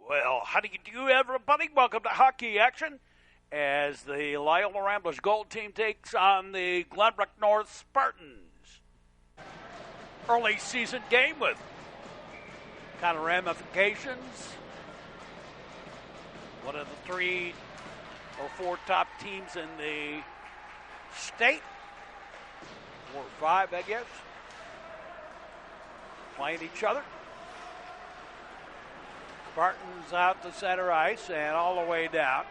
Well, how do you do, everybody? Welcome to Hockey Action as the Loyola Ramblers gold team takes on the Glenbrook North Spartans. Early season game with kind of ramifications. One of the 3 or 4 top teams in the state, 4 or 5, I guess, playing each other. Spartans out to center ice and all the way down.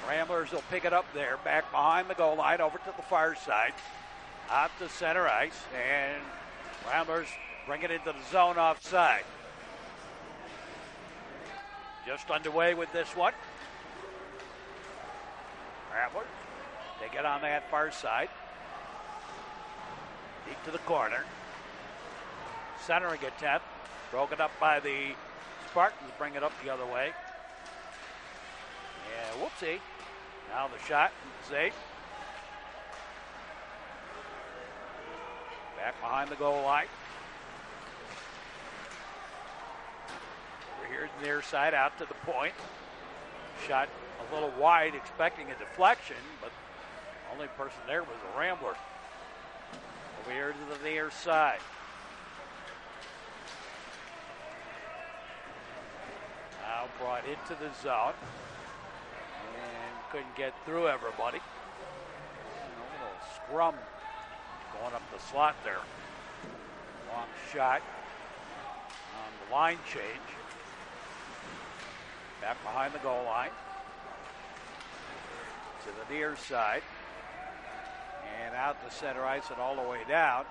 Ramblers will pick it up there, back behind the goal line, over to the far side. Out to center ice, and Ramblers bring it into the zone offside. Just underway with this one. Ramblers take it on that far side. Deep to the corner. Centering attempt. Broken up by the Spartans, bring it up the other way. Yeah, whoopsie. Now the shot, save. Back behind the goal line. Over here near side, out to the point. Shot a little wide, expecting a deflection, but the only person there was a Rambler. Over here to the near side. Now brought into the zone and couldn't get through everybody. A little scrum going up the slot there. Long shot on the line change. Back behind the goal line to the near side and out to center ice and all the way down.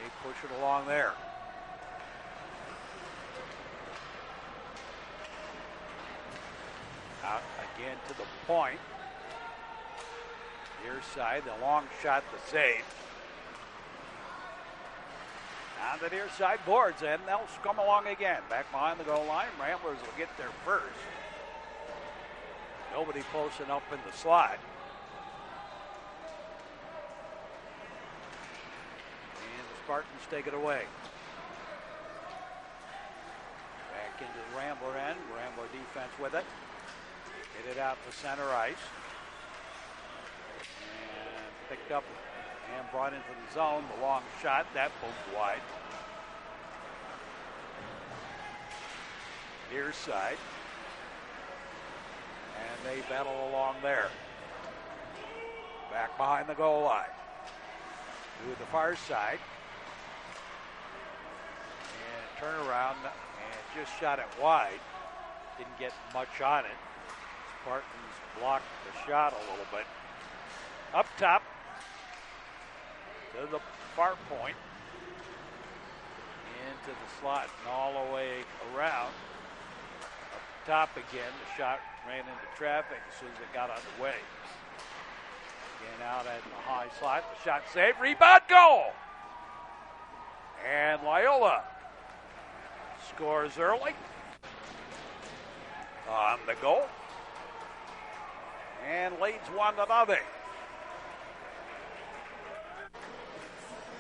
They push it along there. Out again to the point. Near side, the long shot, the save. On the near side boards, and they'll scrum along again. Back behind the goal line, Ramblers will get there first. Nobody posting up in the slot. And the Spartans take it away. Back into the Rambler end. Rambler defense with it. Hit it out to center ice. And picked up and brought into the zone. The long shot, that moved wide. Near side. And they battle along there. Back behind the goal line. To the far side. And turn around and just shot it wide. Didn't get much on it. Spartans blocked the shot a little bit. Up top to the far point. Into the slot and all the way around. Up top again, the shot ran into traffic as soon as it got underway. Again out at the high slot, the shot saved, rebound, goal! And Loyola scores early on the goal. And leads 1-0.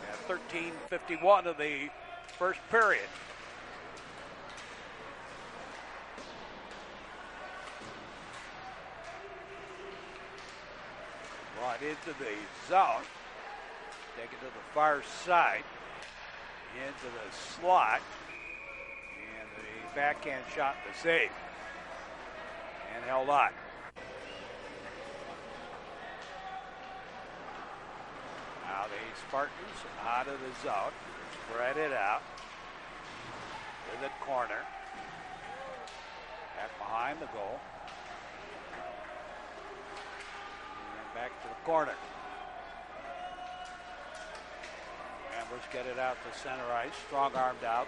At 13:51 of the first period. Brought into the zone. Take it to the far side. Into the slot. And the backhand shot the save. And held on. Now the Spartans out of the zone, spread it out to the corner, back behind the goal, and back to the corner. Ramblers get it out to center ice, strong-armed out,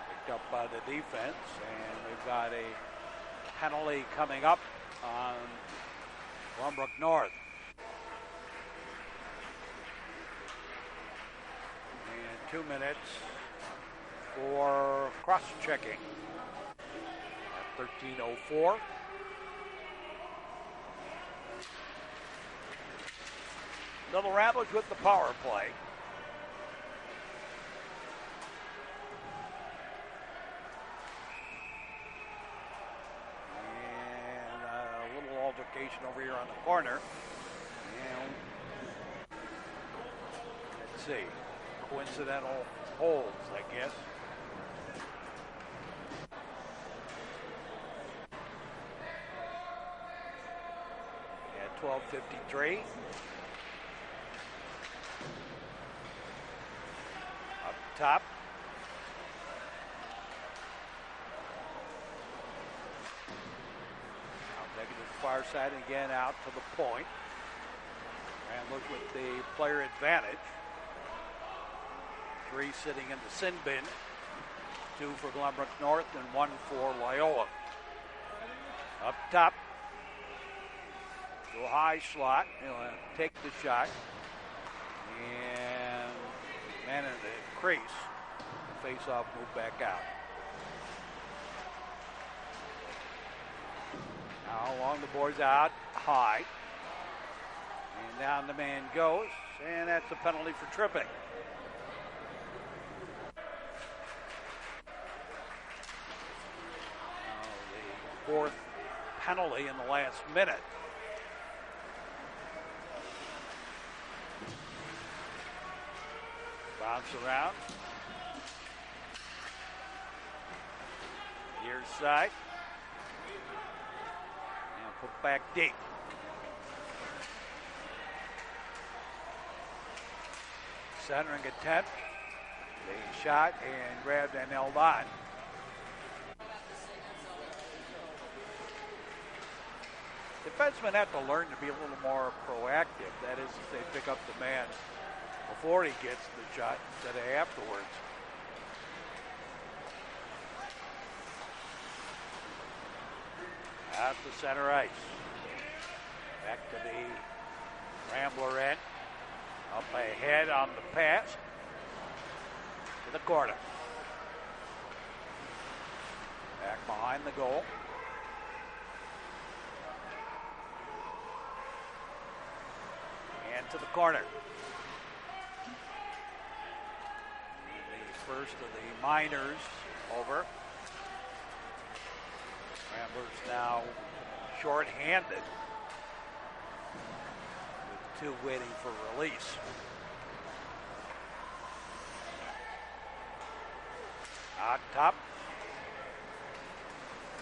picked up by the defense, and we've got a penalty coming up on Glenbrook North. 2 minutes for cross-checking at 13:04. Little Ramblers with the power play. And a little altercation over here on the corner. And let's see, coincidental holds, I guess. At 12:53. Up top. Now taking to the far side again out to the point. Ramblers with the player advantage. 3 sitting in the sin bin. 2 for Glenbrook North and 1 for Loyola. Up top. To a high slot. He'll take the shot. And man in the crease. Face off, move back out. Now along the boards out high. And down the man goes. And that's a penalty for tripping. The 4th penalty in the last minute. Bounce around. Near side. And put back deep. Centering attempt. They shot and grabbed and held on. Defensemen have to learn to be a little more proactive. That is, if they pick up the man before he gets the shot instead of afterwards. Out to center ice. Back to the Rambler end. Up ahead on the pass. To the corner. Back behind the goal. And to the corner. The first of the minors over. Ramblers now short-handed with 2 waiting for release. Out top.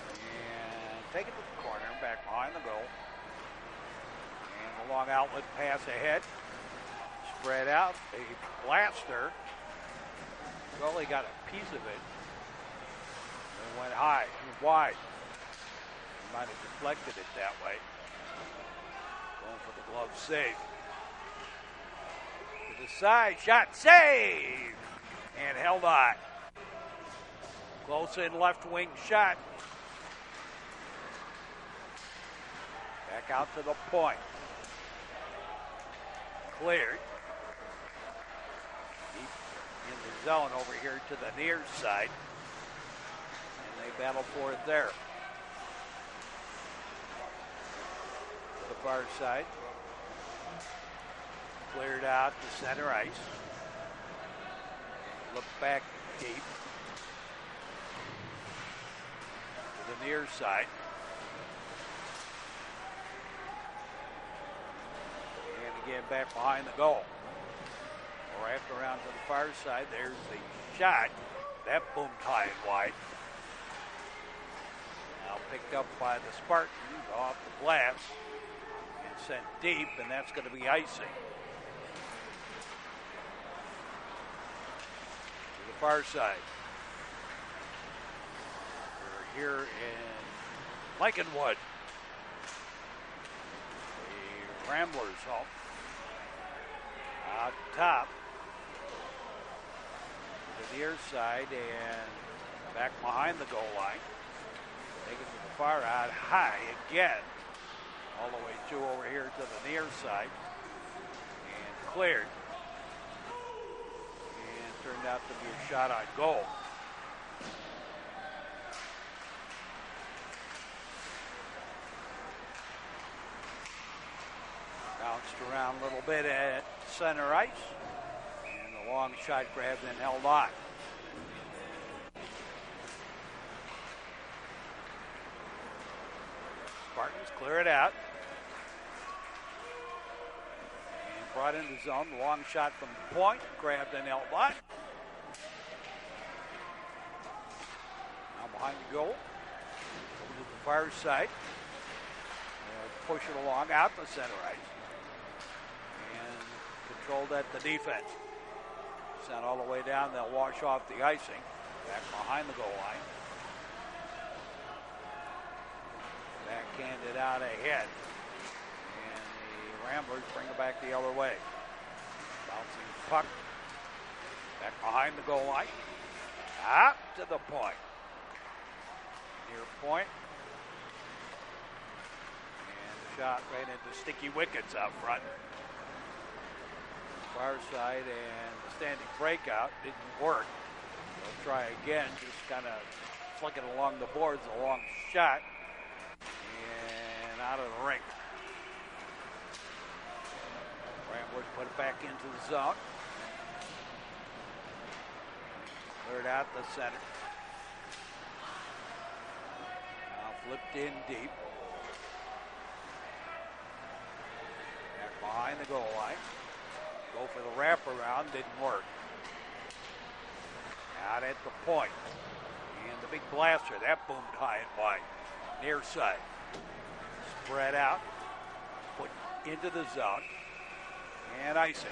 And take it to the corner, back behind the goal. And the long outlet pass ahead. Spread out, a blaster. Well, he got a piece of it. It went high, wide. He might have deflected it that way. Going for the glove save. To the side, shot, save! And held on. Close in left wing shot. Back out to the point. Cleared. Deep in the zone over here to the near side. And they battle for it there. To the far side. Cleared out to center ice. Look back deep. To the near side. And again back behind the goal. Or after around to the far side, there's the shot. That boomed high and wide. Now picked up by the Spartans off the glass and sent deep, and that's going to be icing. To the far side. We're here in Lincolnwood. The Ramblers home. Out top. To the near side and back behind the goal line. Take it to the far out high again. All the way through over here to the near side. And cleared. And turned out to be a shot on goal. Bounced around a little bit center ice. And the long shot grabbed and held on. Spartans clear it out. And brought into zone. Long shot from the point. Grabbed and held on. Now behind the goal. Over to the far side. Push it along out the center ice. And controlled at the defense. Sent all the way down. They'll wash off the icing. Back behind the goal line. Backhanded out ahead. And the Ramblers bring it back the other way. Bouncing puck. Back behind the goal line. Out to the point. Near point. Shot right into sticky wickets out front. Far side and the standing breakout didn't work. They'll try again, just kind of flicking along the boards, a long shot. And out of the ring. Ramblers put it back into the zone. Cleared out the center. Now flipped in deep. Behind the goal line. Go for the wraparound, didn't work. Out at the point. And the big blaster, that boomed high and wide. Near side. Spread out. Put into the zone. And icing.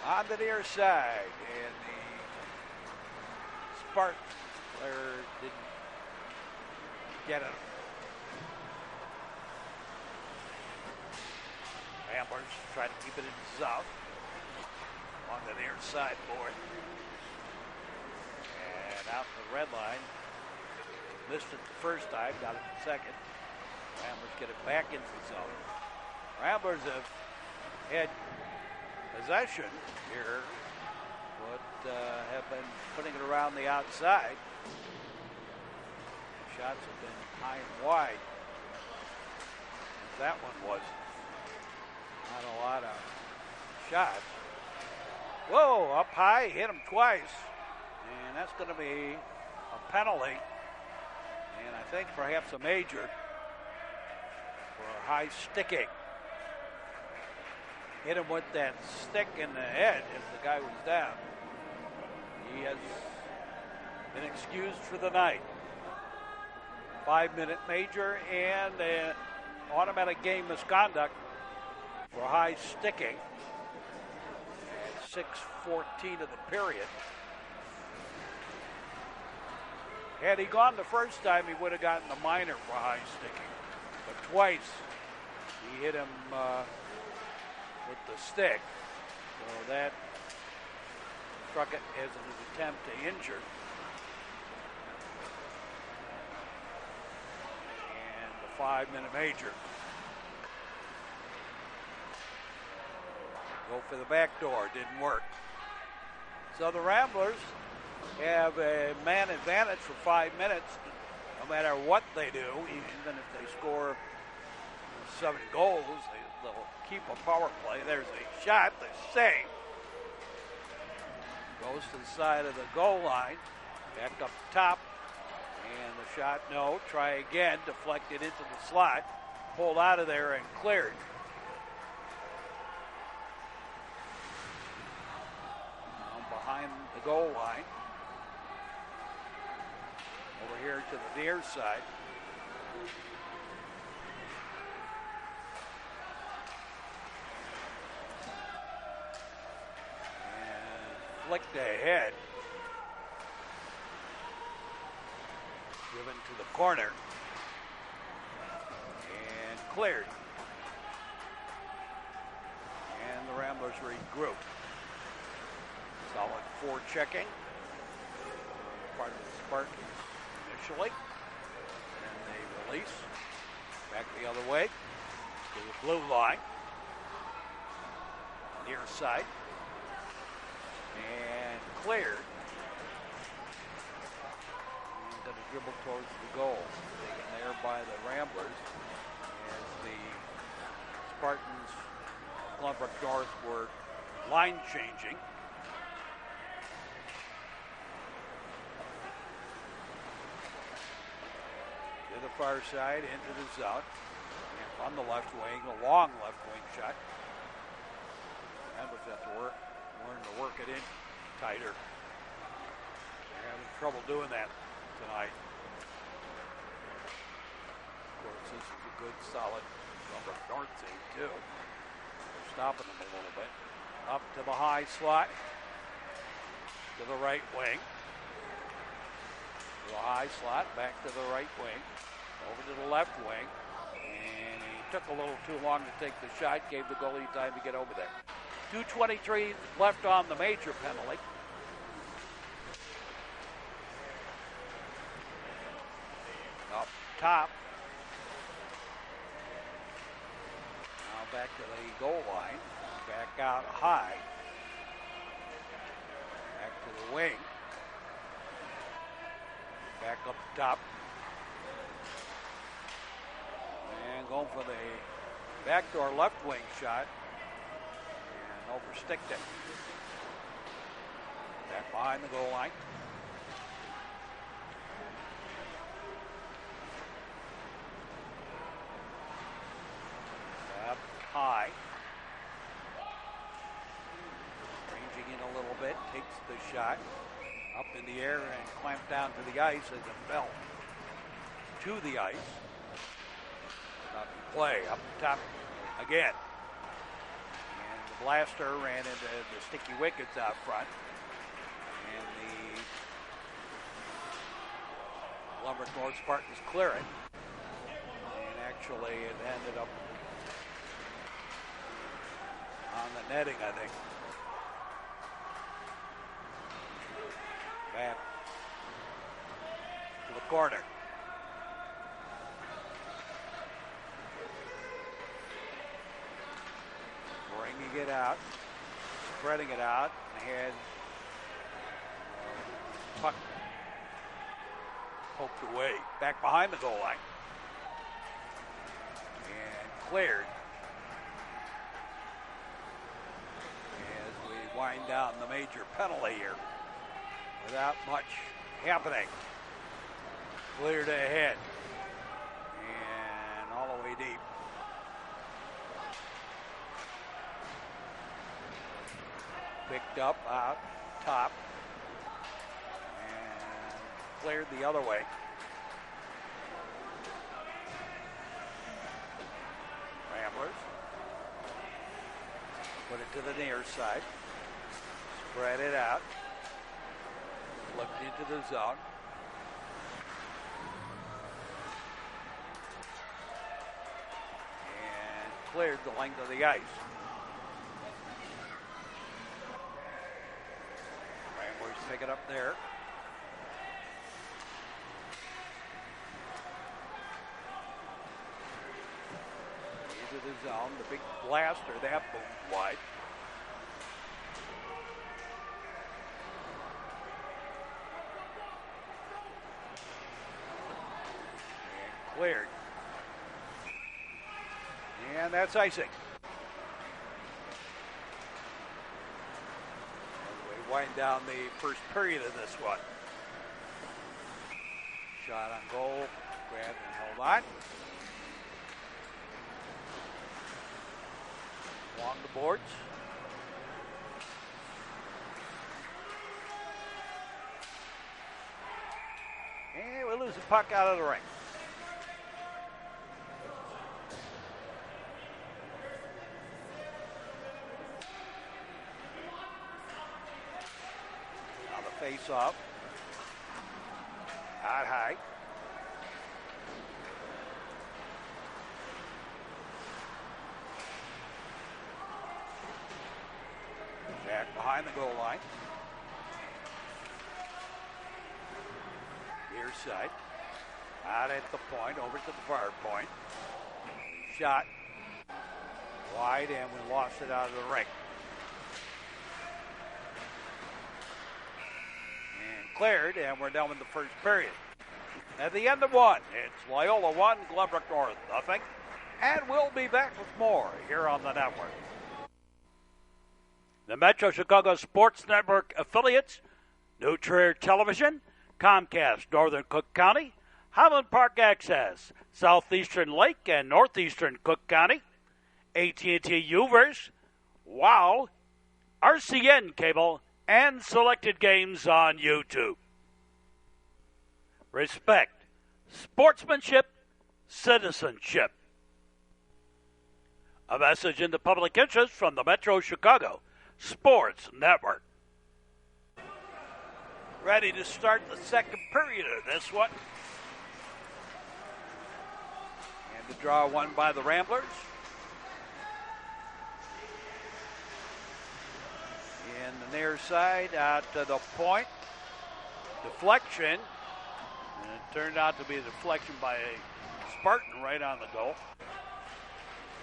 On the near side. And the Spartans player didn't get it. Ramblers try to keep it in the zone. On the near side board. And out the red line. Missed it the first time, got it the second. Ramblers get it back into the zone. Ramblers have had possession here. But have been putting it around the outside. Shots have been high and wide. That one was not a lot of shots. Whoa, up high, hit him twice. And that's going to be a penalty. And I think perhaps a major for high sticking. Hit him with that stick in the head as the guy was down. He has been excused for the night. 5-minute major and an automatic game misconduct for high sticking. 6:14 of the period. Had he gone the first time, he would have gotten a minor for high sticking. But twice he hit him with the stick. So that struck it as an attempt to injure. And the 5-minute major. Go for the back door, didn't work. So the Ramblers have a man advantage for 5 minutes, no matter what they do, even if they score 7 goals, they'll keep a power play. There's a shot, the save. Goes to the side of the goal line, back up top, and the shot, no, try again, deflected into the slot, pulled out of there and cleared. Now behind the goal line, over here to the near side. Flicked ahead. Given to the corner. And cleared. And the Ramblers regroup. Solid forechecking. Part of the Spartans initially. And they release. Back the other way. To the blue line. Near side. And cleared. dribble towards the goal. Taken there by the Ramblers as the Spartans, Glenbrook North, were line changing. To the far side, into the zone. And on the left wing, a long left wing shot. Ramblers have to learn to work it in tighter. They're having trouble doing that tonight. Of course, this is a good, solid Glenbrook North team, too. They're stopping them a little bit. Up to the high slot. To the right wing. To the high slot, back to the right wing. Over to the left wing. And he took a little too long to take the shot. Gave the goalie time to get over there. 2:23 left on the major penalty. Up top. Now back to the goal line. Back out high. Back to the wing. Back up top. And going for the backdoor left wing shot. Oversticked it. Back behind the goal line. Up high. Ranging in a little bit. Takes the shot. Up in the air and clamped down to the ice as it fell to the ice. Up in play. Up top again. Blaster ran into the sticky wickets out front. And the Glenbrook North Spartans clear it. And actually it ended up on the netting, I think. Back to the corner. Bringing it out, spreading it out, and puck poked away, back behind the goal line, and cleared as we wind down the major penalty here without much happening. Cleared ahead and all the way deep. Picked up out top and cleared the other way. Ramblers put it to the near side, spread it out, flipped into the zone. And cleared the length of the ice. Pick it up there. Into the zone. The big blaster, that boomed wide. And cleared. And that's icing. Wind down the first period of this one. Shot on goal, grabbed and held on. Along the boards. And we lose the puck out of the ring. Face off. Out high. Back behind the goal line. Near side. Out at the point, over to the far point. Shot wide, and we lost it out of the ring. And cleared, and we're done with the first period. At the end of one, it's Loyola 1, Glenbrook North nothing. And we'll be back with more here on the network. The Metro Chicago Sports Network affiliates, New Trier Television, Comcast Northern Cook County, Highland Park Access, Southeastern Lake and Northeastern Cook County, AT&T Uverse, WOW, RCN Cable, and selected games on YouTube. Respect, sportsmanship, citizenship. A message in the public interest from the Metro Chicago Sports Network. Ready to start the second period of this one. And the draw won by the Ramblers. In the near side, out to the point. Deflection. And it turned out to be a deflection by a Spartan right on the goal.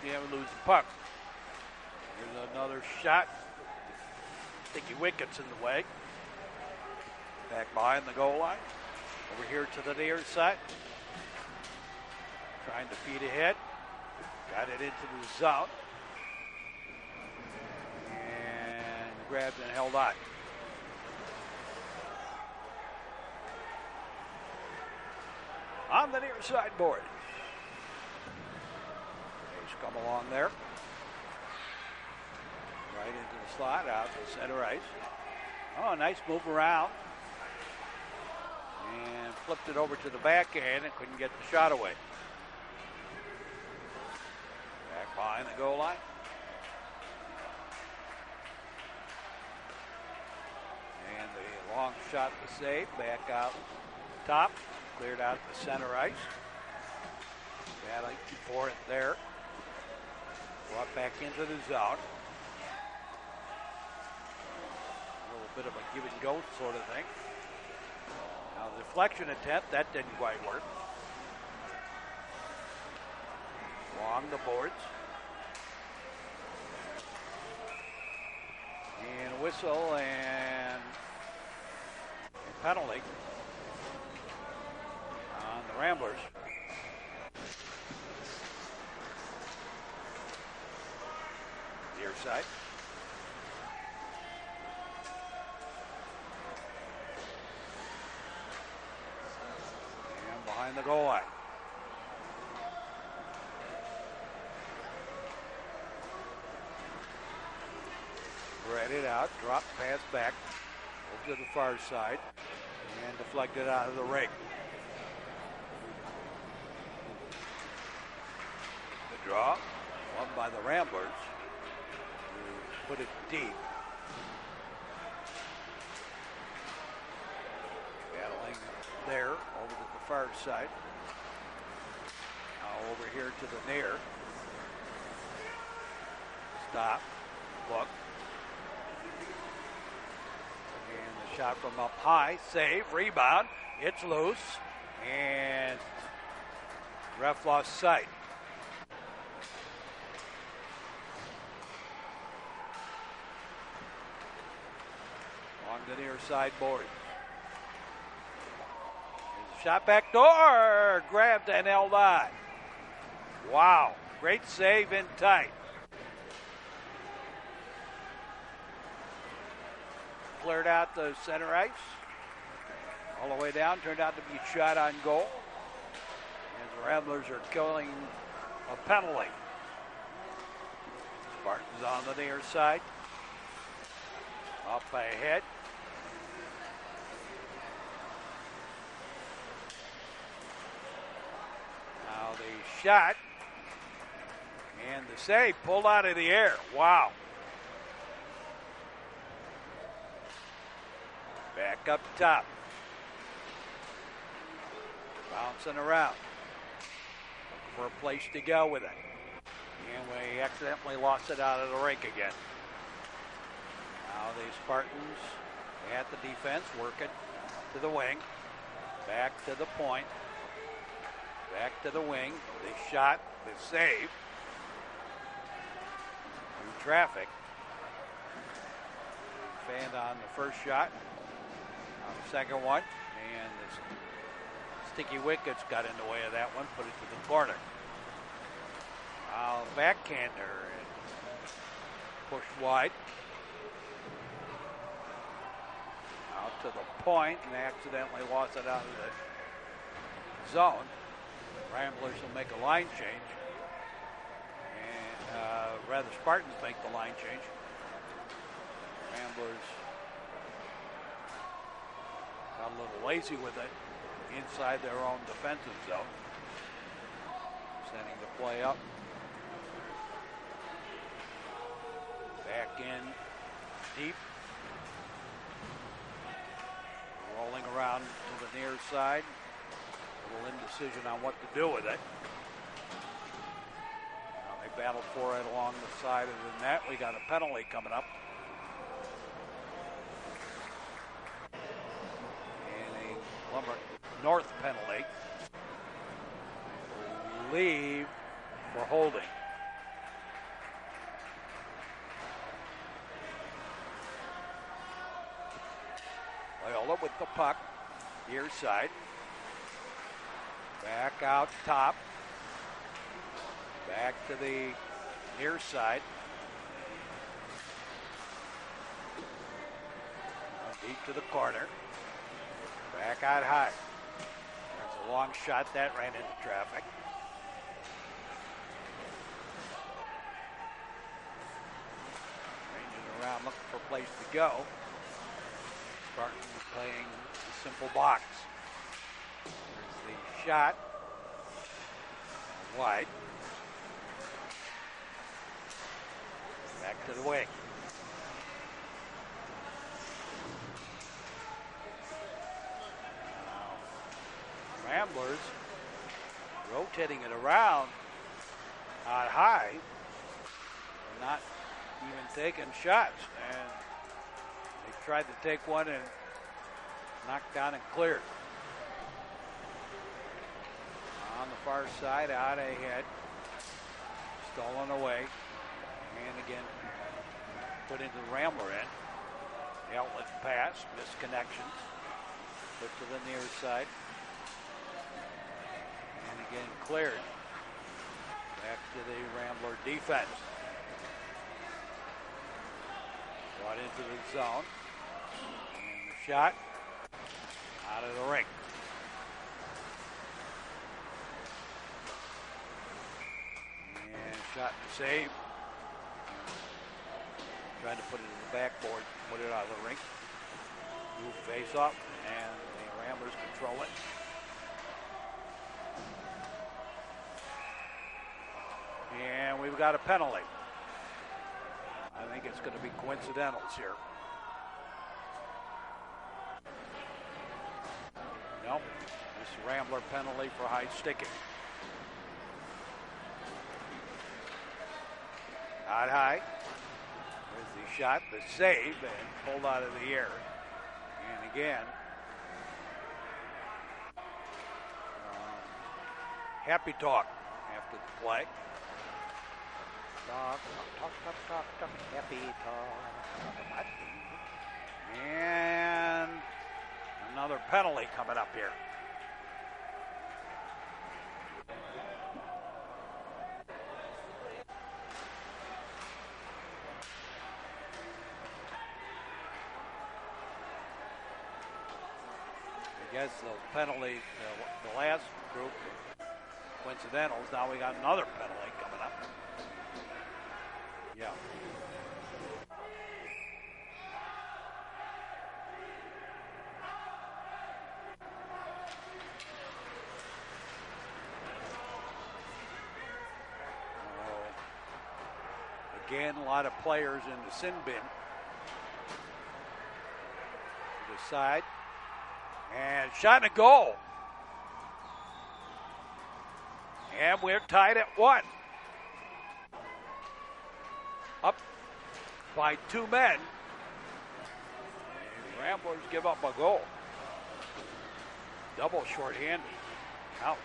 You never lose the puck. Here's another shot. Sticky wicket's in the way. Back behind the goal line. Over here to the near side. Trying to feed ahead. Got it into the zone. And grabbed and held on. On the near side board. He's come along there. Right into the slot, out to center ice. Oh, nice move around. And flipped it over to the backhand and couldn't get the shot away. Back behind the goal line. And the long shot to save. Back out top. Cleared out the center ice. Battling for it there. Brought back into the zone. A little bit of a give and go sort of thing. Now the deflection attempt, that didn't quite work. Along the boards. And a whistle and a penalty on the Ramblers. Near side. And behind the goal line. Read it out, drop pass back over to the far side, and deflected out of the ring. The draw, won by the Ramblers, who put it deep. Battling there, over to the far side. Now over here to the near. Stop, look. And the shot from up high, save, rebound, it's loose, and ref lost sight. On the near side board. Here's a shot back door, grabbed and held on. Wow, great save in tight. Cleared out the center ice. All the way down, turned out to be a shot on goal. And the Ramblers are killing a penalty. Spartans on the near side. Up ahead. Now the shot. And the save pulled out of the air. Wow. Back up top. Bouncing around. Looking for a place to go with it. And we accidentally lost it out of the rink again. Now the Spartans at the defense, working to the wing. Back to the point. Back to the wing. The shot, the save. Through traffic. Fanned on the first shot. On the second one. And the sticky wickets got in the way of that one, put it to the corner. Backhander and pushed wide. Out to the point and accidentally lost it out of the zone. Ramblers will make a line change. And rather Spartans make the line change. Ramblers got a little lazy with it inside their own defensive zone. Sending the play up. Back in deep. Rolling around to the near side. A little indecision on what to do with it. Now they battled for it along the side of the net. We got a penalty coming up. And a Glenbrook North penalty. I believe for holding. Loyola with the puck, near side. Back out top. Back to the near side. Deep to the corner. Back out high. There's a long shot that ran into traffic. Ranging around looking for a place to go. Spartans playing a simple box. There's the shot. Wide. Back to the wing. Now, Ramblers rotating it around out high. They're not even taking shots. And they tried to take one and knocked down and cleared. On the far side, out ahead. Stolen away. And again, put into the Rambler end. The outlet pass, misconnection. Put to the near side. And again, cleared. Back to the Rambler defense. Brought into the zone. And the shot out of the ring. And shot and save. Trying to put it in the backboard, put it out of the ring. Move face up, and the Ramblers control it. And we've got a penalty. I think it's going to be coincidentals here. Nope. This Rambler penalty for high sticking. Out high. There's the shot, the save, and pulled out of the air. And again, happy talk after the play. Talk, happy talk. And another penalty coming up here. I guess the penalty, the last group, coincidentals. Now we got another penalty coming up. Yeah. Again, a lot of players in the sin bin. To the side. And shot and a goal. And we're tied at 1. Up by 2 men. And Ramblers give up a goal. Double shorthanded. Ouch.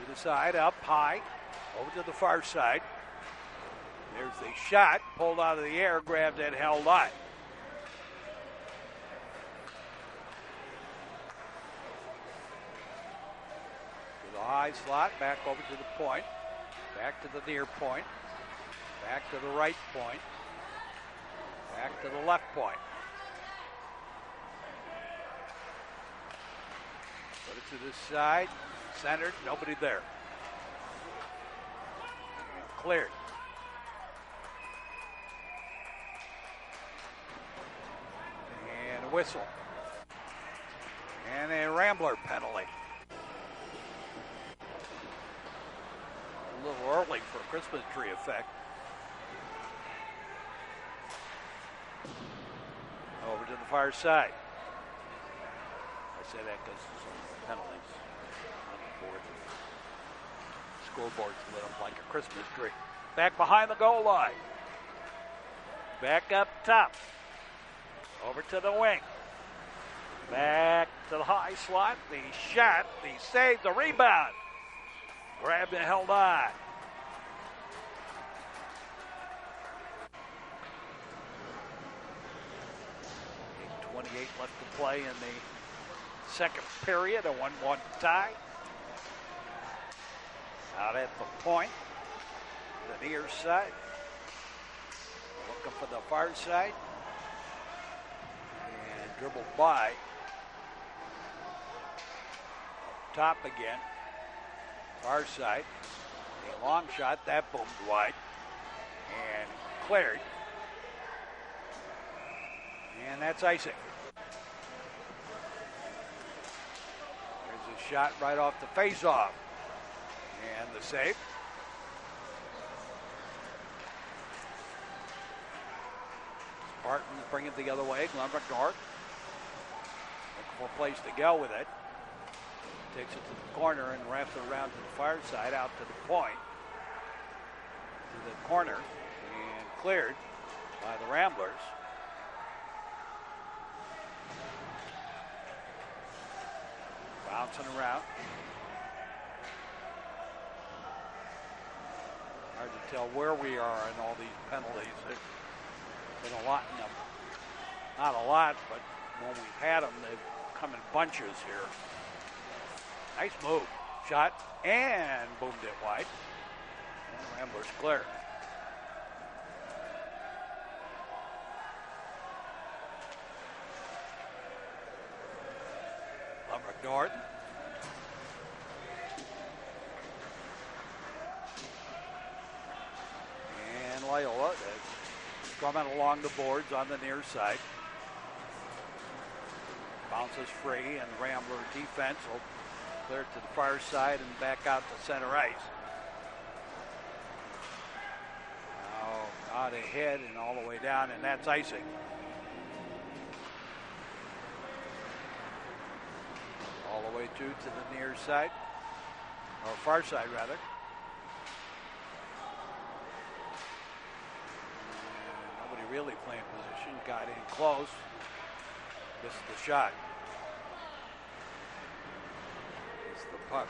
To the side, up high. Over to the far side. There's the shot. Pulled out of the air, grabbed and held on. high slot, back over to the point, back to the near point, back to the right point, back to the left point. Put it to this side, centered, nobody there. Cleared. And a whistle. And a Rambler penalty. A little early for a Christmas tree effect. Over to the far side. I say that because some penalties on the board. Scoreboard's lit up like a Christmas tree. Back behind the goal line. Back up top. Over to the wing. Back to the high slot. The shot. The save. The rebound. Grabbed and held on. 8:28 left to play in the second period. A 1-1 tie. Out at the point. The near side. Looking for the far side. And dribbled by. Up top again. Far side. A long shot. That boomed wide. And cleared. And that's icing. There's a shot right off the face-off. And the save. Spartans bring it the other way. Glenbrook North. Looking for a place to go with it. Takes it to the corner and wraps it around to the far side, out to the point. To the corner. And cleared by the Ramblers. Bouncing around. Hard to tell where we are in all these penalties. There's been a lot in them. Not a lot, but when we've had them, they've come in bunches here. Nice move. Shot and boomed it wide. And Ramblers clear. Glenbrook North. And Loyola drumming along the boards on the near side. Bounces free, and Rambler defense will clear it to the far side and back out to center ice. Now out ahead and all the way down, and that's icing. All the way to the near side, or far side rather. And nobody really playing position, got in close, missed the shot. Missed the puck.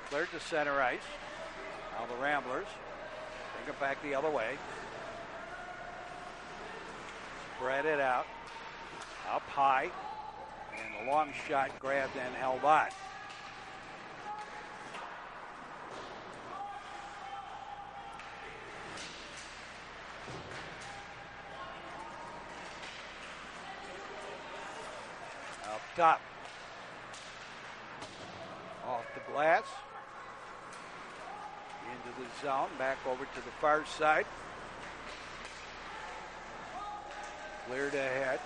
Cleared to center ice. Now the Ramblers bring it back the other way. Spread it out. Up high. And the long shot grabbed and held on. Up top. Off the glass. Into the zone. Back over to the far side. Cleared ahead.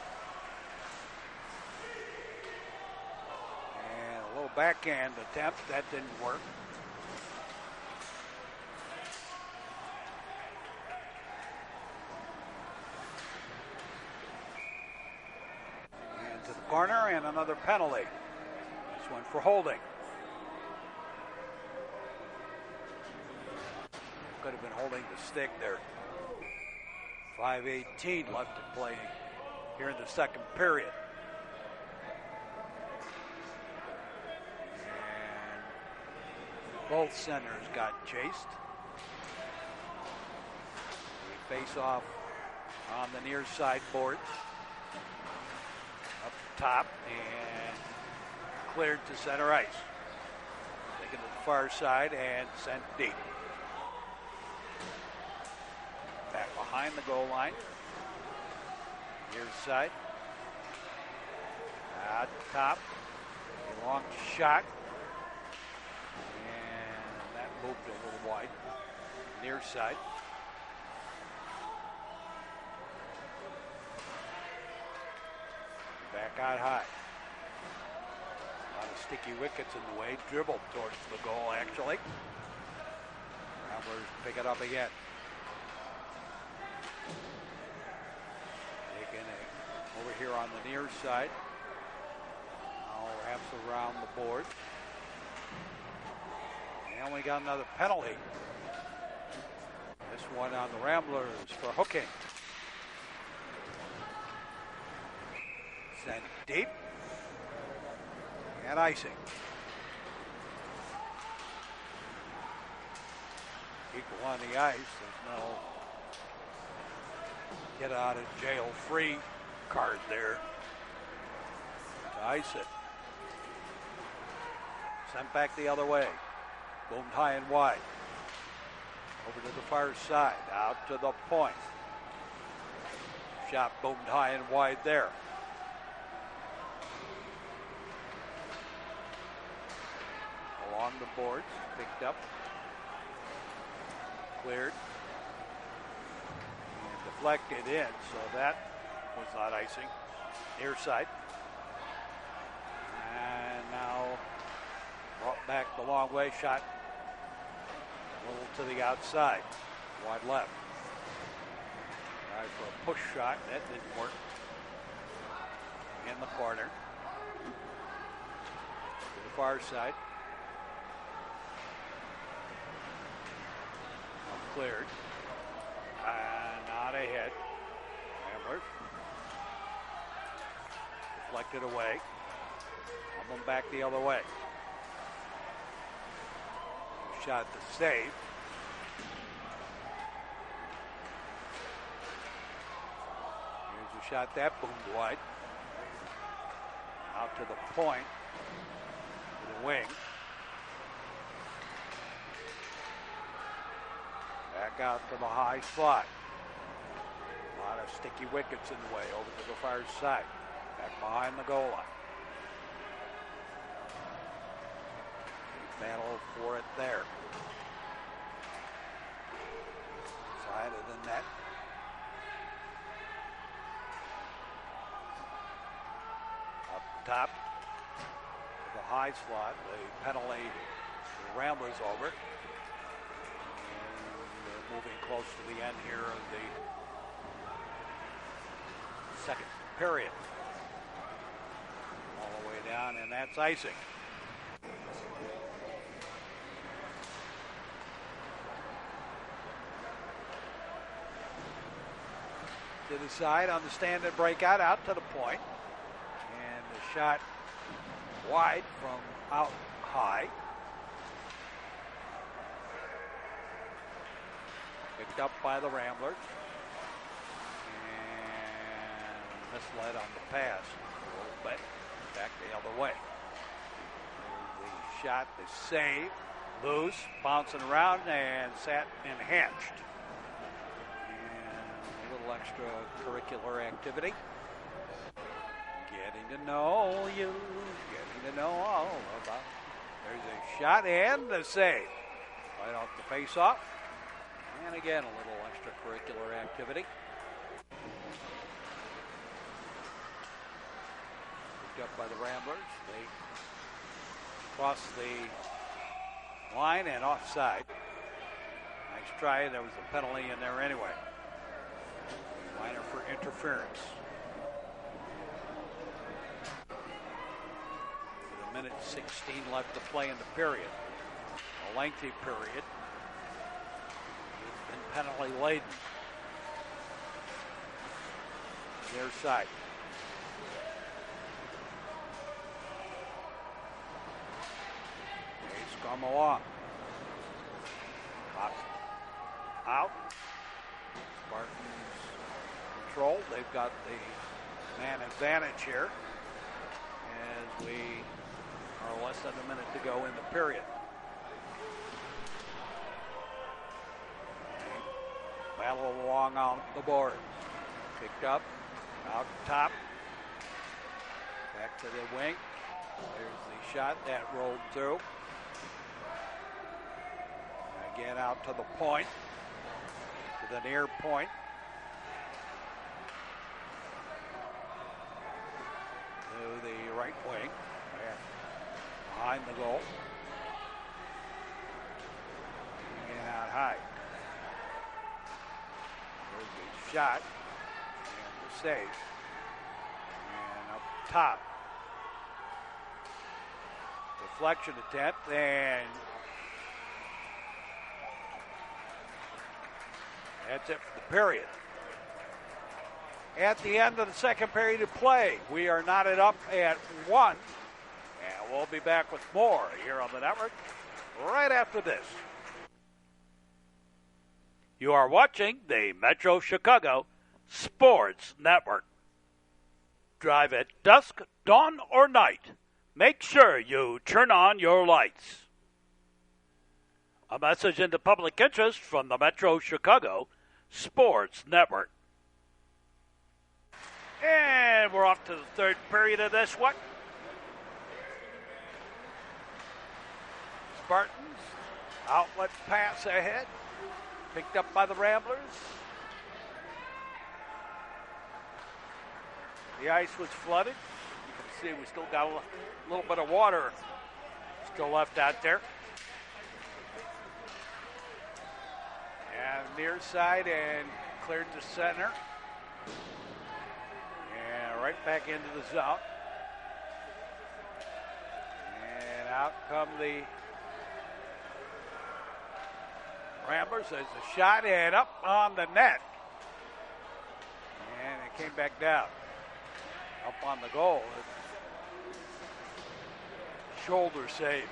Backhand attempt, that didn't work. And to the corner, and another penalty. This one for holding. Could have been holding the stick there. 5:18 left to play here in the second period. Both centers got chased. We face off on the near side boards. Up top and cleared to center ice. Taken to the far side and sent deep. Back behind the goal line. Near side. At the top. A long shot. And that moved a little wide. Near side. Back out high. A lot of sticky wickets in the way. Dribbled towards the goal, actually. Ramblers pick it up again. Taking it over here on the near side. Now wraps around the board. And we got another penalty. This one on the Ramblers for hooking. Sent deep. And icing. Equal on the ice. There's no get out of jail free card there to ice it. Sent back the other way. Boomed high and wide. Over to the far side. Out to the point. Shot boomed high and wide there. Along the boards. Picked up. Cleared. And deflected in. So that was not icing. Near side. And now brought back the long way. Shot a little to the outside. Wide left. Tried for a push shot. That didn't work. In the corner. To the far side. Cleared. And not ahead. Ramblers. Deflected away. Coming back the other way. Shot to save. Here's a shot that boomed wide. Out to the point. To the wing. Back out to the high slot. A lot of sticky wickets in the way. Over to the far side. Back behind the goal line. Battle for it there. Side of the net. Up top. To the high slot. The penalty for the Ramblers over. Moving close to the end here of the second period. All the way down, and that's icing. To the side on the stand-in breakout, out to the point. And the shot wide from out high. Picked up by the Ramblers. And misled on the pass a little bit. Back the other way. The shot, the save. Loose, bouncing around, and sat enhanced. And a little extracurricular activity. Getting to know you. Getting to know all about. There's a shot and the save. Right off the face-off. And again, a little extracurricular activity. Picked up by the Ramblers. They cross the line and offside. Nice try. There was a penalty in there anyway. Minor for interference. With a minute 16 left to play in the period. A lengthy period. Penalty laden. Near side. They scrum along. Pops out. Spartans control. They've got the man advantage here as we are less than a minute to go in the period. Battle along on the board. Picked up, out top. Back to the wing. There's the shot that rolled through. Again out to the point, to the near point. To the right wing, behind the goal. And out high. There's the shot and the save. And up top. Deflection attempt, and that's it for the period. At the end of the second period of play, we are knotted up at 1, and we'll be back with more here on the network right after this. You are watching the Metro Chicago Sports Network. Drive at dusk, dawn, or night. Make sure you turn on your lights. A message in the public interest from the Metro Chicago Sports Network. And we're off to the third period of this one. Spartans, outlet pass ahead. Picked up by the Ramblers. The ice was flooded. You can see we still got a little bit of water still left out there. And near side and cleared to center. And right back into the zone. And out come the Ramblers. There's a shot and up on the net. And it came back down. Up on the goal. Shoulder save.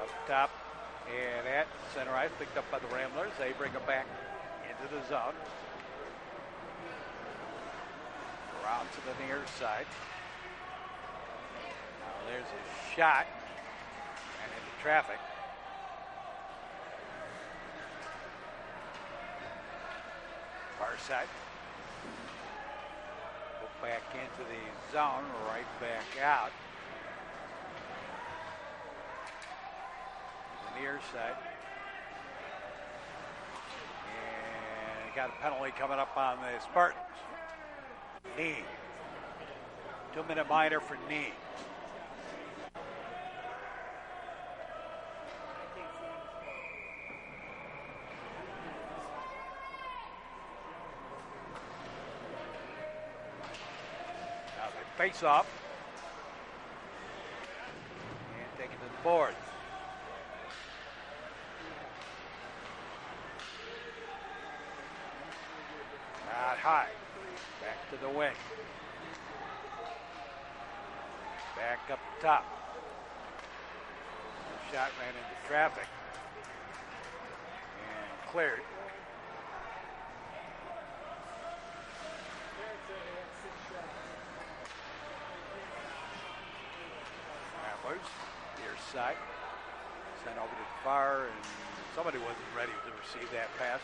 Up top and at center ice, picked up by the Ramblers. They bring it back into the zone. Around to the near side. Now there's a shot and into traffic. Far side. Go back into the zone, right back out. The near side. And got a penalty coming up on the Spartans. Knee. 2-minute minor for knee. Face off. And take it to the boards. Not high. Back to the wing. Back up top. The shot ran into traffic. And cleared. Near side. Sent over to the far, and somebody wasn't ready to receive that pass.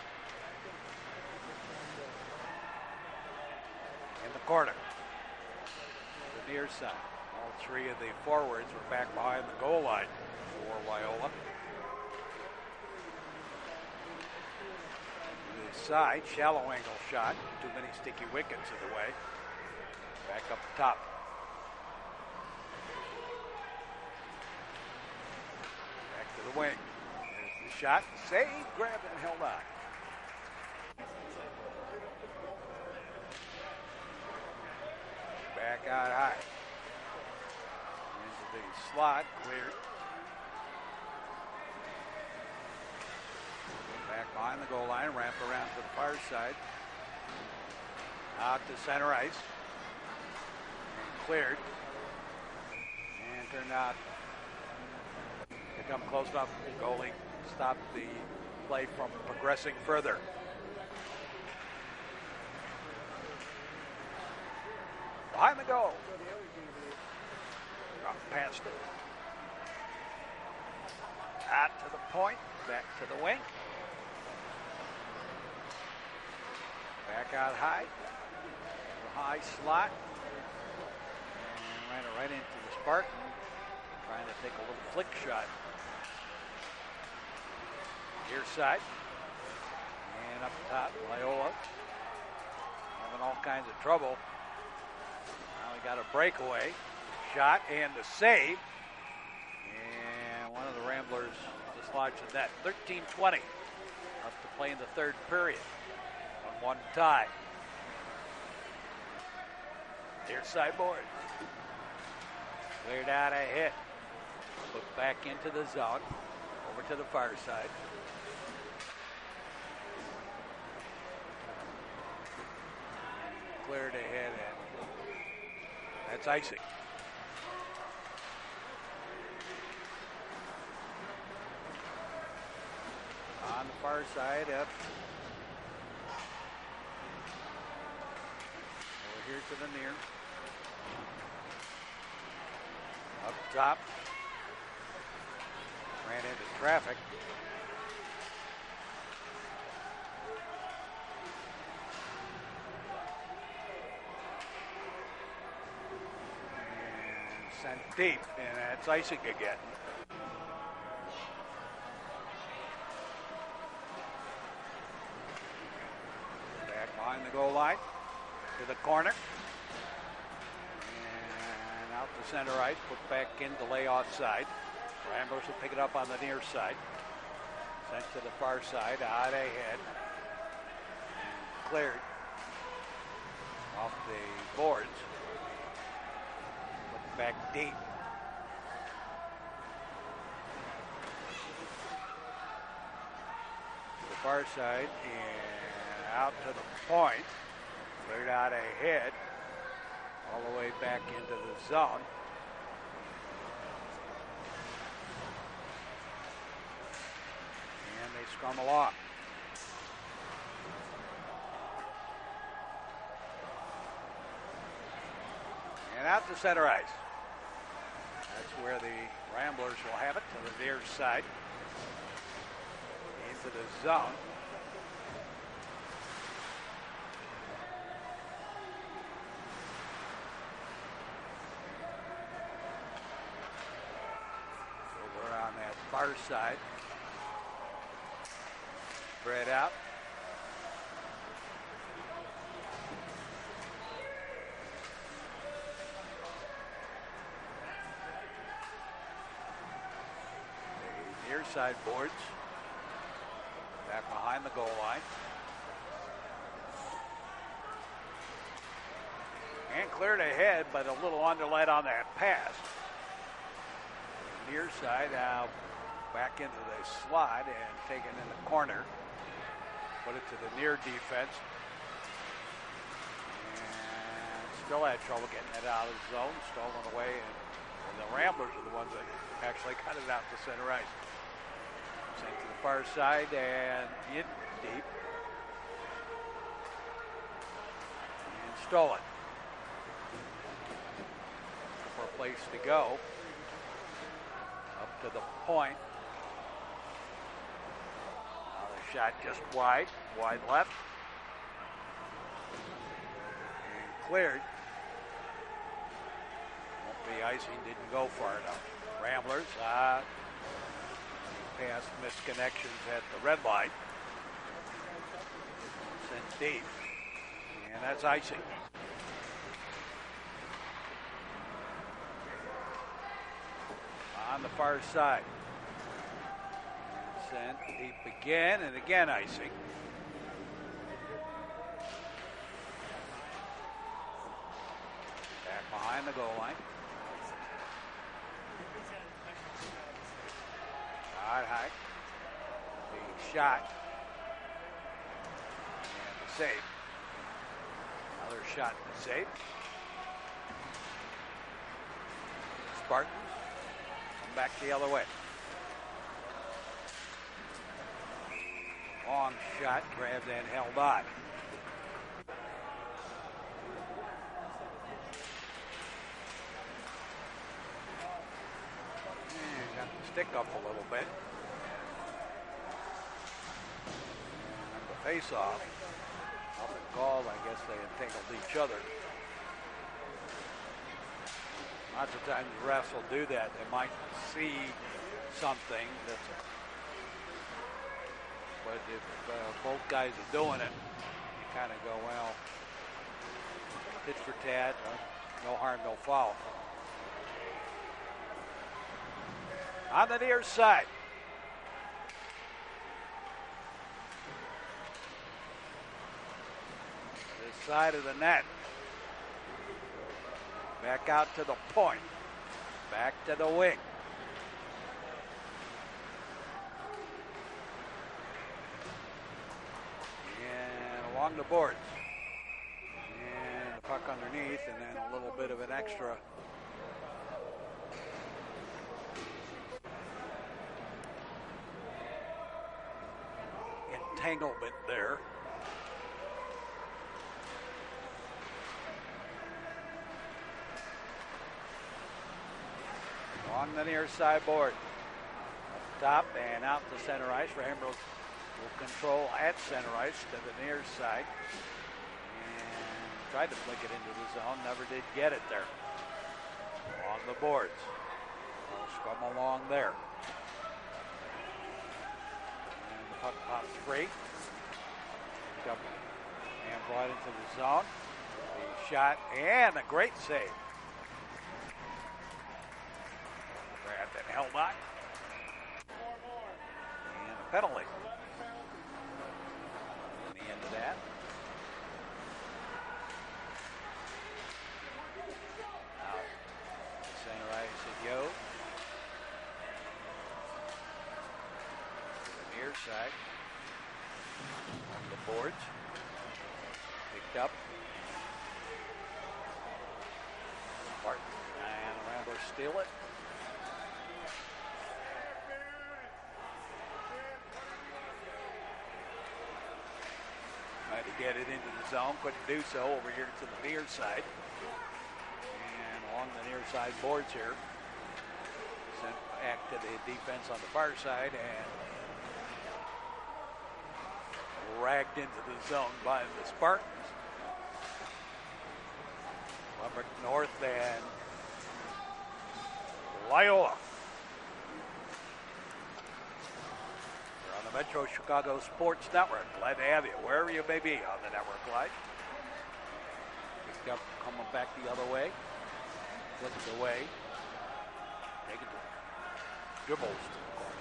In the corner. The near side. All three of the forwards were back behind the goal line for Loyola. To the side, shallow angle shot. Too many sticky wickets in the way. Back up top. The wing. There's the shot. Saved, grabbed, and held on. Back out high. Into the slot. Cleared. Back behind the goal line. Ramp around to the far side. Out to center ice. And cleared. And turned out. Come close enough, the goalie stopped the play from progressing further. Behind the goal. Past it. Out to the point, back to the wing. Back out high. High slot. And ran it right into the Spartan. Trying to take a little flick shot. Near side. And up top, Loyola. Having all kinds of trouble. Now we got a breakaway. Shot and a save. And one of the Ramblers dislodged the net. 13-20. Up to play in the third period. 1-1 tie. Near side board. Cleared out ahead. Put back into the zone. Over to the far side. Cleared ahead, and that's icing. On the far side, up. Over here to the near. Up top. Ran into traffic. And sent deep, and that's icing again. Back behind the goal line to the corner. And out to center ice, put back in to lay offside. Ramblers will pick it up on the near side. Sent to the far side, out ahead. And cleared off the boards. Put back deep. The far side and out to the point. Cleared out ahead. All the way back into the zone. And they scrum along. And out to center ice. That's where the Ramblers will have it, to the near side. Into the zone. Over on that far side. Spread out. The near side boards. Back behind the goal line. And cleared ahead, but a little underlet on that pass. Near side now back into the slot and taken in the corner. Put it to the near defense. And still had trouble getting it out of the zone. Stolen away. And the Ramblers are the ones that actually cut it out to center ice. Sent to the far side and in deep. And stolen. For a place to go. Up to the point. Shot just wide left. And cleared. Won't be icing, didn't go far enough. Ramblers, past misconnections at the red line. Sent deep. And that's icing. On the far side. Sent deep again, and again icing. Back behind the goal line. High. Being shot. And the save. Another shot and the save. Spartans come back the other way. Long shot, grabbed and held on. And got the stick up a little bit. And the face-off. Up and called, I guess they entangled each other. Lots of times the refs will do that. They might see something that's, but if both guys are doing it, you kind of go, well, tit for tat, no harm, no foul. On the near side. This side of the net. Back out to the point. Back to the wing. And along the boards. And the puck underneath, and then a little bit of an extra entanglement there. Along the near side board. Up top and out to center ice. Ramblers will control at center ice to the near side. And tried to flick it into the zone. Never did get it there. On the boards. We'll scrum along there. And the puck pops free. Picked up and brought into the zone. The shot and a great save. Grabbed and held on. And a penalty. And the end of that. Now, center ice at Yo. To the near side. On the boards. Picked up. Spartans and the Ramblers steal it. Tried to get it into the zone, couldn't do so. Over here to the near side. And along the near side boards here. Sent back to the defense on the far side and ragged into the zone by the Spartans. Glenbrook North and Loyola. You're on the Metro Chicago Sports Network. Glad to have you wherever you may be on the network live. Picked up, coming back the other way. Flicked it away. Taking the dribbles to the corner.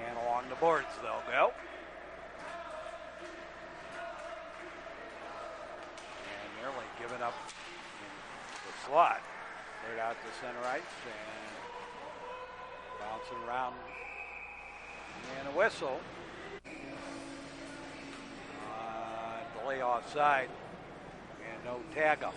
And along the boards they'll go. And nearly given up in the slot. Cleared out to center ice and bouncing around. And a whistle. Delay offside. And no tag up.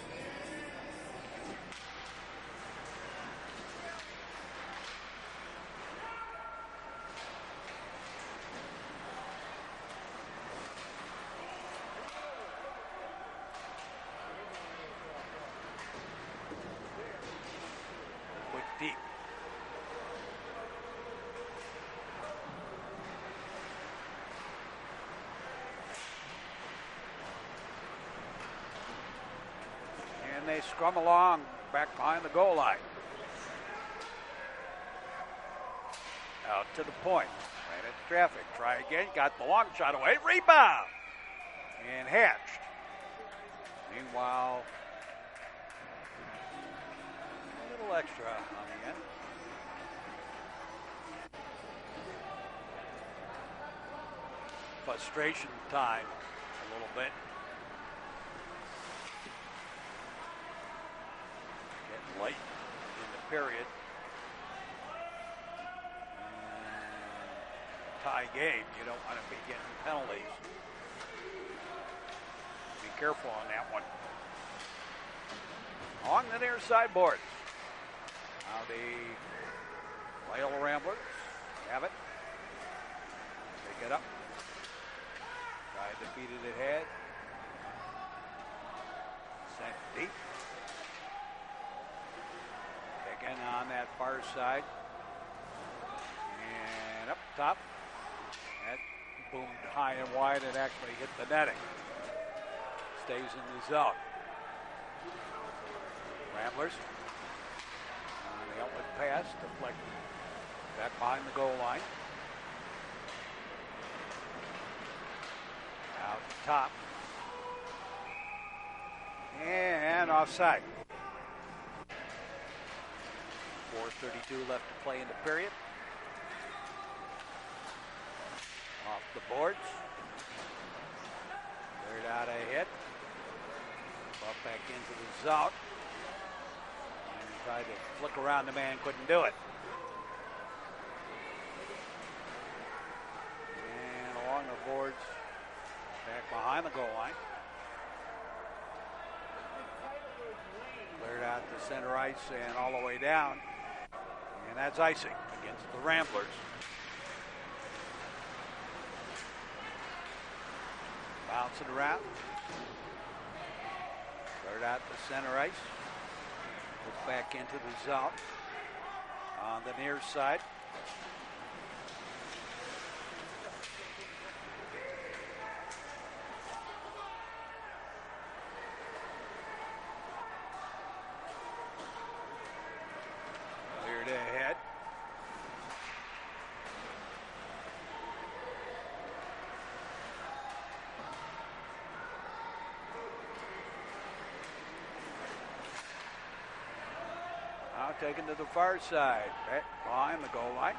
Quick deep. And they scrum along back behind the goal line. Out to the point. Ran into traffic. Try again. Got the long shot away. Rebound. And hatched. Meanwhile, a little extra on the end. Frustration time a little bit. Getting late in the period. Tie game, you don't want to be getting penalties. Be careful on that one. On the near side boards. Now the Loyola Ramblers have it. Pick it up. Tried to feed it ahead. Sent deep. again on that far side. And up top. That boomed high and wide and actually hit the netting. Stays in the zone. Ramblers. The outlet pass deflected back behind the goal line. Out top. And offside. 4:32 left to play in the period. Off the boards. Cleared out ahead. Brought back into the zone. And tried to flick around the man, couldn't do it. And along the boards, back behind the goal line. Cleared out to center ice and all the way down. And that's icing against the Ramblers. Bouncing around. Cleared out to center ice. Goes back into the zone. On the near side. Cleared ahead. Now taken to the far side, back behind the goal line.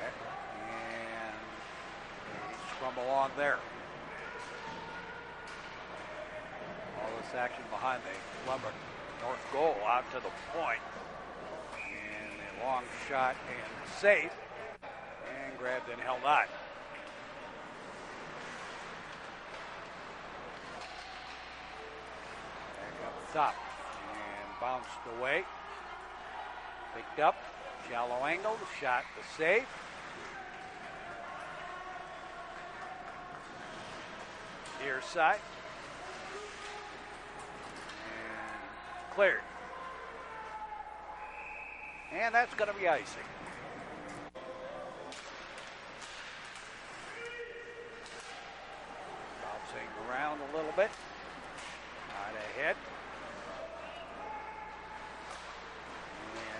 And they scrum along there. All this action behind the Glenbrook North goal out to the point. And a long shot and safe. And grabbed and held on. Top and bounced away. Picked up, shallow angle, shot to save. Near side. And cleared. And that's going to be icing. Bouncing around a little bit. Right ahead.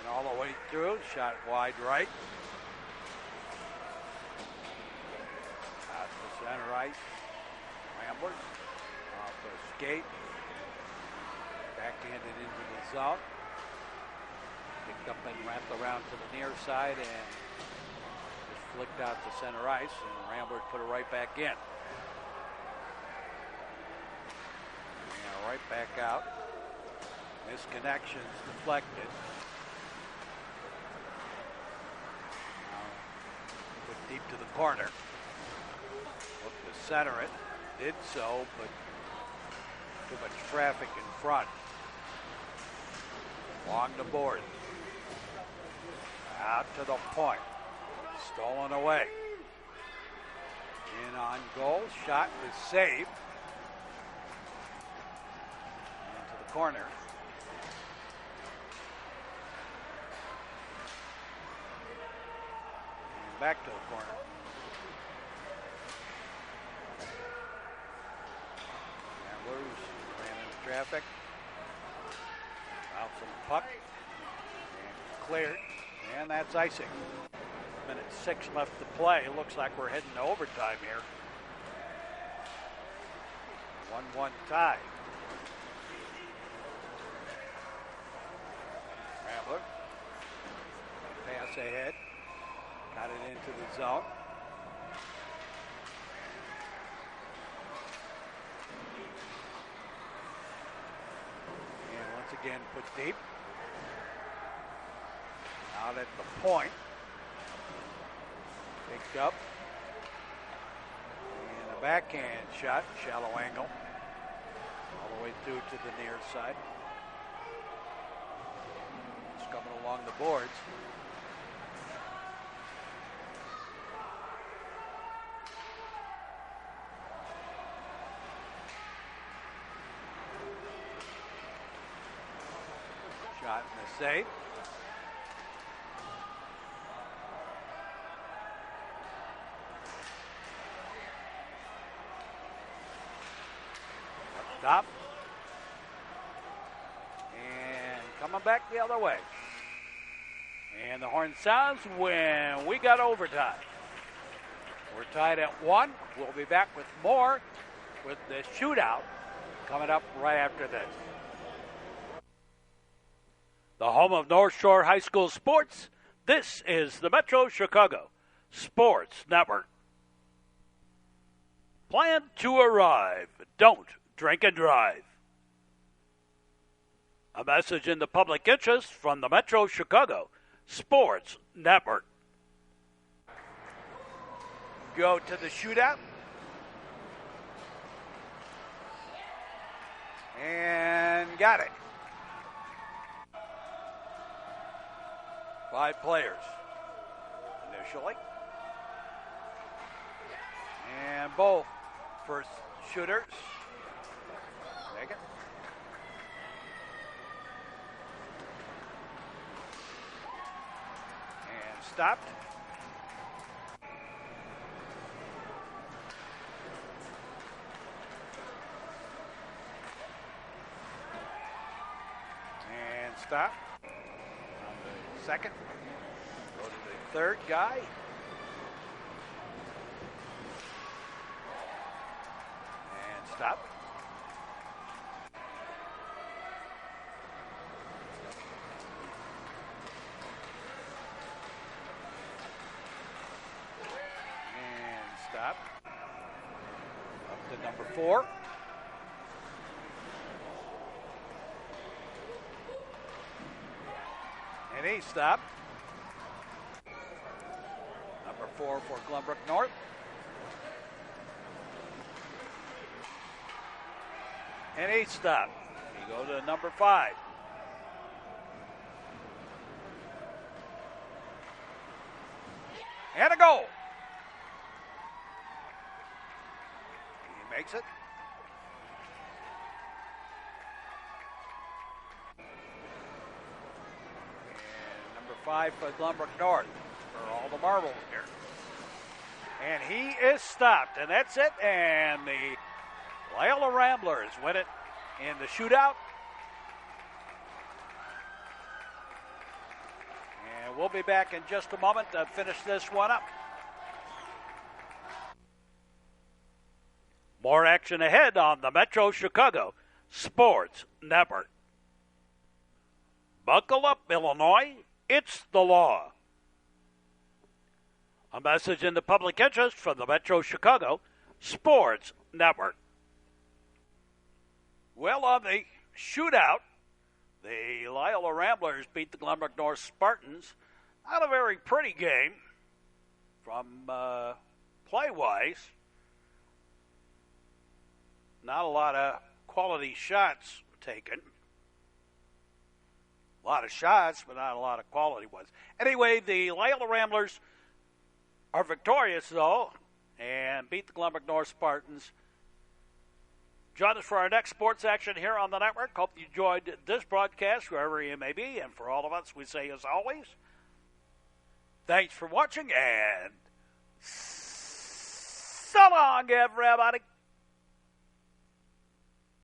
All the way through, shot wide right. Out to center right. Ramblers off the skate. Backhanded into the zone. Picked up and wrapped around to the near side and just flicked out to center ice, and Ramblers put it right back in. And right back out. Misconnections deflected. Deep to the corner. Looked to center it. Did so, but too much traffic in front. Along the board. Out to the point. Stolen away. In on goal. Shot was saved. Into the corner. Back to the corner. Ramblers ran into traffic. Bouncing the puck. And cleared. And that's icing. Minute 6 left to play. Looks like we're heading to overtime here. 1-1 tie. Rambler. Pass ahead. Got it into the zone. And once again put deep. Out at the point. Picked up. And a backhand shot, shallow angle. All the way through to the near side. It's coming along the boards. Shot and a save. Up top. And coming back the other way. And the horn sounds when we got overtime. We're tied at 1. We'll be back with more with the shootout coming up right after this. The home of North Shore High School sports. This is the Metro Chicago Sports Network. Plan to arrive. Don't drink and drive. A message in the public interest from the Metro Chicago Sports Network. Go to the shootout. And got it. 5 players initially. And both first shooters. Take it. And stopped. And stop. On the second. Go to the third guy. And stop. And stop. Up to number 4. And he stopped. Number 4 for Glenbrook North. And he stopped. We go to number 5. And a goal. He makes it. And number 5 for Glenbrook North for all the marbles here. And he is stopped. And that's it. And the Loyola Ramblers win it in the shootout. And we'll be back in just a moment to finish this one up. More action ahead on the Metro Chicago Sports Network. Buckle up, Illinois. It's the law. A message in the public interest from the Metro Chicago Sports Network. Well, on the shootout, the Loyola Ramblers beat the Glenbrook North Spartans. Not a very pretty game from play-wise. Not a lot of quality shots taken. A lot of shots, but not a lot of quality ones. Anyway, the Loyola Ramblers are victorious, though, and beat the Glenbrook North Spartans. Join us for our next sports action here on the network. Hope you enjoyed this broadcast, wherever you may be. And for all of us, we say, as always, thanks for watching, and so long, everybody.